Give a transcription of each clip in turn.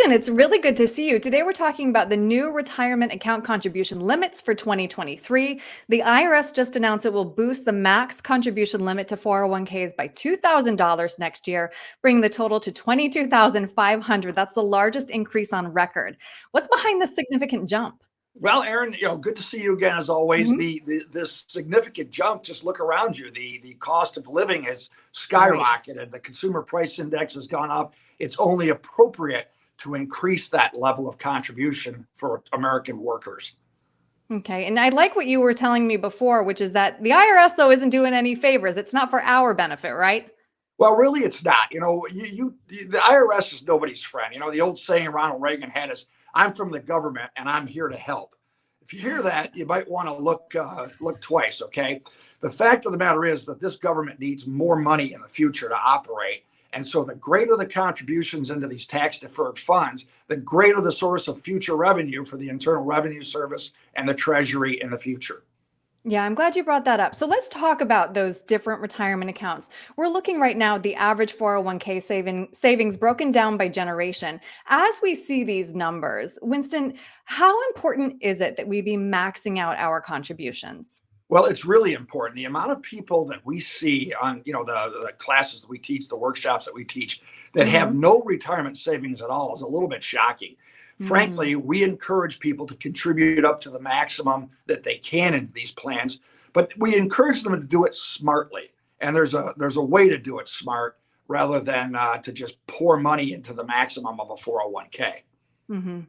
Erin, it's really good to see you. Today we're talking about the new retirement account contribution limits for 2023. The IRS just announced it will boost the max contribution limit to 401ks by $2,000 next year, bringing the total to $22,500. That's the largest increase on record. What's behind this significant jump? Well, Erin, good to see you again as always. Mhm. This significant jump, just look around you. The cost of living has Right. skyrocketed. The consumer price index has gone up. It's only appropriate to increase that level of contribution for American workers. Okay. And I like what you were telling me before, which is that the IRS, though, isn't doing any favors. It's not for our benefit, right? Well, really, it's not. The IRS is nobody's friend. The old saying Ronald Reagan had is, "I'm from the government and I'm here to help." If you hear that, you might want to look twice. Okay, the fact of the matter is that this government needs more money in the future to operate, and so the greater the contributions into these tax deferred funds, the greater the source of future revenue for the Internal Revenue Service and the Treasury in the future. Yeah, I'm glad you brought that up. So let's talk about those different retirement accounts. We're looking right now at the average 401k savings broken down by generation. As we see these numbers, Winston, how important is it that we be maxing out our contributions? Well, it's really important. The amount of people that we see on, the classes that we teach, the workshops that we teach, that have Hmm. no retirement savings at all is a little bit shocking. Mm. Frankly, we encourage people to contribute up to the maximum that they can into these plans, but we encourage them to do it smartly. And there's a way to do it smart rather than to just pour money into the maximum of a 401k. Hmm.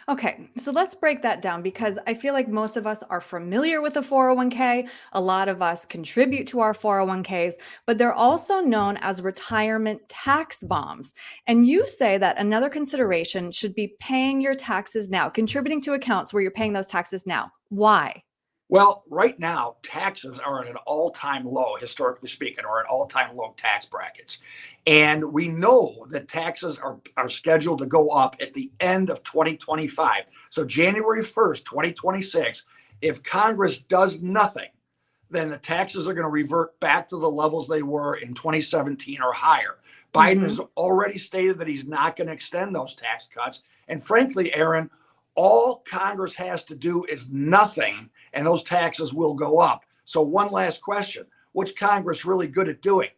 Okay, so let's break that down because I feel like most of us are familiar with the 401k. A lot of us contribute to our 401ks, but they're also known as retirement tax bombs. And you say that another consideration should be paying your taxes now, contributing to accounts where you're paying those taxes now. Why? Well, right now, taxes are at an all-time low, historically speaking, or at all-time low tax brackets. And we know that taxes are scheduled to go up at the end of 2025. So January 1st, 2026, if Congress does nothing, then the taxes are going to revert back to the levels they were in 2017 or higher. Biden Hmm. has already stated that he's not going to extend those tax cuts. And frankly, Aaron, all Congress has to do is nothing, and those taxes will go up. So, one last question: what's Congress really good at doing?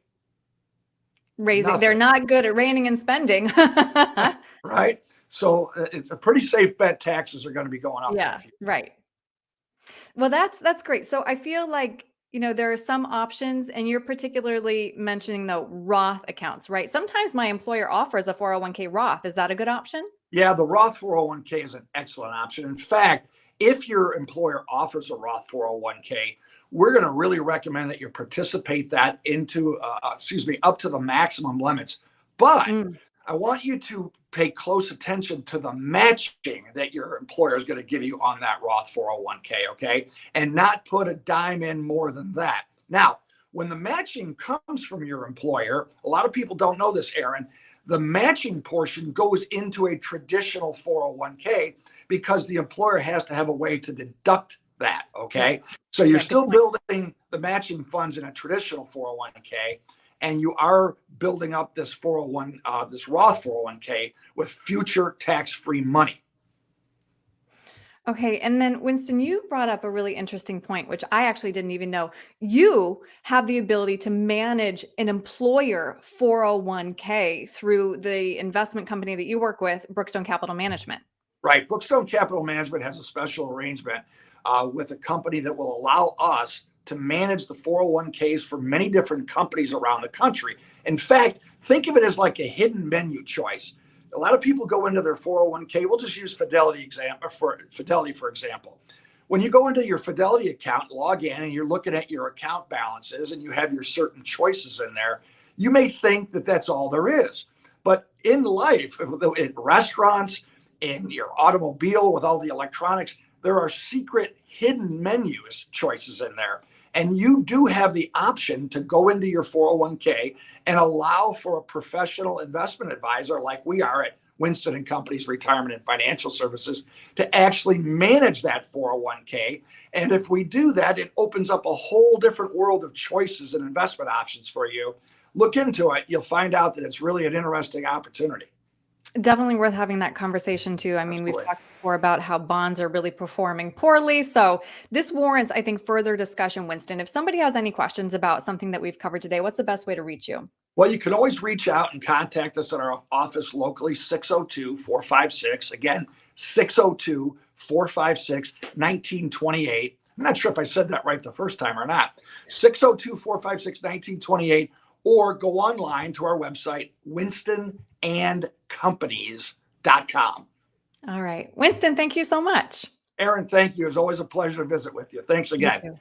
They're Nothing, not good at reining and spending. right? So, it's a pretty safe bet taxes are going to be going up in the Yeah, future. right. Well, that's great. So I feel like, there are some options, and you're particularly mentioning the Roth accounts, right? Sometimes my employer offers a 401k Roth. Is that a good option? Yeah, the Roth 401k is an excellent option. In fact, if your employer offers a Roth 401k, we're going to really recommend that you participate that into, up to the maximum limits. But Mm, I want you to pay close attention to the matching that your employer is going to give you on that Roth 401k, okay? And not put a dime in more than that. Now, when the matching comes from your employer, a lot of people don't know this, Aaron. The matching portion goes into a traditional 401k because the employer has to have a way to deduct that, yeah, okay? So you're yeah, good still point. building the matching funds in a traditional 401k, and you are building up this Roth 401k with future tax-free money. Okay, and then Winston, you brought up a really interesting point, which I actually didn't even know. You have the ability to manage an employer 401k through the investment company that you work with, Brookstone Capital Management. Right. Brookstone Capital Management has a special arrangement with a company that will allow us to manage the 401ks for many different companies around the country. In fact, think of it as like a hidden menu choice. A lot of people go into their 401k. We'll just use Fidelity for example. When you go into your Fidelity account, log in, and you're looking at your account balances, and you have your certain choices in there, you may think that that's all there is. But in life, in restaurants, in your automobile with all the electronics, there are secret hidden menus choices in there. And you do have the option to go into your 401k and allow for a professional investment advisor like we are at Winston and Companies Retirement and Financial Services to actually manage that 401k. And if we do that, it opens up a whole different world of choices and investment options for you. Look into it. You'll find out that it's really an interesting opportunity. Definitely worth having that conversation too. I mean, we've Absolutely. talked before about how bonds are really performing poorly. So this warrants, I think, further discussion, Winston. If somebody has any questions about something that we've covered today, what's the best way to reach you? Well, you can always reach out and contact us at our office locally, 602-456. Again, 602-456-1928. I'm not sure if I said that right the first time or not. 602-456-1928, or go online to our website, winstonandcompanies.com. All right. Winston, thank you so much. Erin, thank you. It's always a pleasure to visit with you. Thanks You again. too.